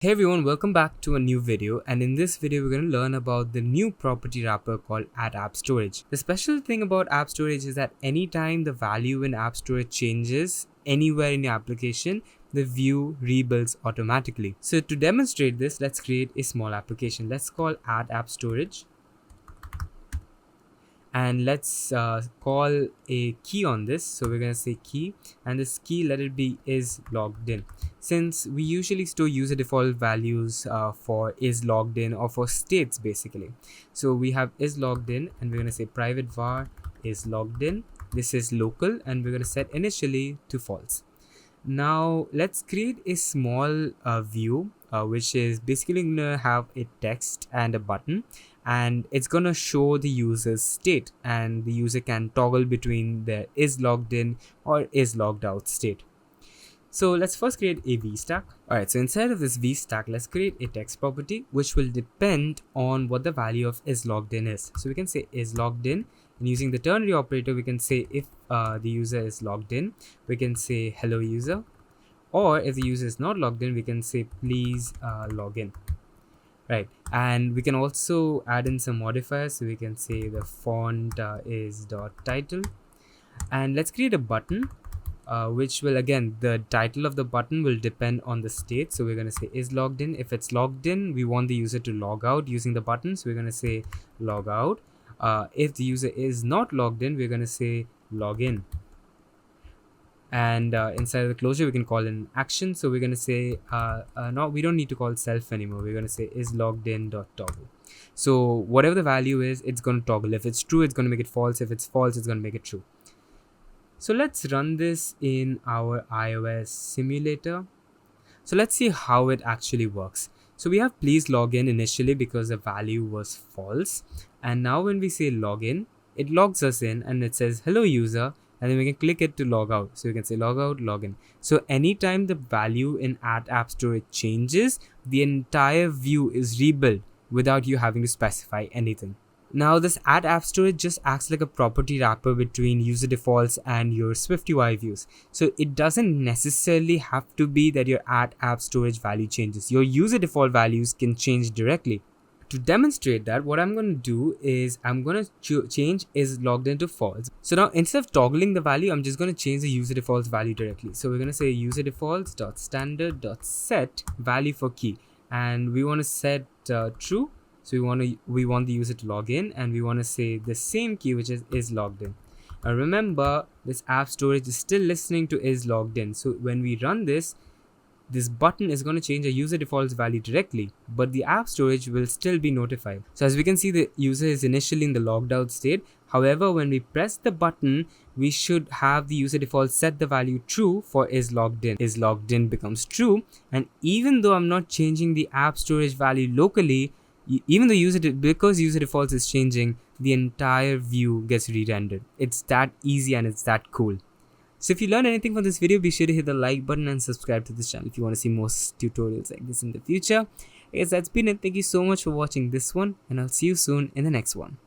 Hey everyone, welcome back to a new video, and in this video we're going to learn about the new property wrapper called add_app_storage. The special thing about app storage is that anytime the value in app storage changes anywhere in your application, the view rebuilds automatically. So to demonstrate this, let's create a small application. Let's call add_app_storage. And let's call a key on this. So we're going to say key, and this key, let it be is logged in, since we usually store user default values for is logged in or for states basically. So we have is logged in, and we're going to say private var is logged in. This is local, and we're going to set initially to false. Now let's create a small view which is basically going to have a text and a button, and it's going to show the user's state, and the user can toggle between the is logged in or is logged out state. So let's first create a vstack. Alright, so inside of this vstack, let's create a text property which will depend on what the value of is logged in is. So we can say is logged in, and using the ternary operator we can say if the user is logged in, we can say hello user, or if the user is not logged in, we can say please log in. Right, and we can also add in some modifiers. So we can say the font is .title, and let's create a button which will, again, the title of the button will depend on the state. So we're going to say is logged in. If it's logged in, we want the user to log out using the button, so we're going to say log out. If the user is not logged in, we're going to say log in. And inside of the closure we can call in action. So we're going to say no, we don't need to call self anymore. We're going to say is logged in dot toggle. So whatever the value is, it's going to toggle. If it's true, it's going to make it false. If it's false, it's going to make it true. So let's run this in our iOS simulator. So let's see how it actually works. So we have please log in initially because the value was false, and now when we say login, it logs us in and it says hello user, and then we can click it to log out. So we can say log out, login. So anytime the value in add_app_storage changes, the entire view is rebuilt without you having to specify anything. Now this add_app_storage just acts like a property wrapper between user defaults and your SwiftUI views. So it doesn't necessarily have to be that your add_app_storage value changes. Your user default values can change directly. To demonstrate that, what I'm going to do is I'm going to change is logged into false. So now instead of toggling the value, I'm just going to change the user defaults value directly. So we're going to say user defaults dot standard dot set value for key, and we want to set true. So we want the user to log in, and we want to say the same key, which is logged in. Now remember, this app storage is still listening to is logged in. So when we run this button is going to change a user defaults value directly, but the app storage will still be notified. So as we can see, the user is initially in the logged out state. However, when we press the button, we should have the user default set the value true for is logged in. Is logged in becomes true, and even though I'm not changing the app storage value locally, even though because user defaults is changing, the entire view gets re-rendered. It's that easy and it's that cool. So if you learned anything from this video, be sure to hit the like button and subscribe to this channel if you want to see more tutorials like this in the future. I guess that's been it. Thank you so much for watching this one, and I'll see you soon in the next one.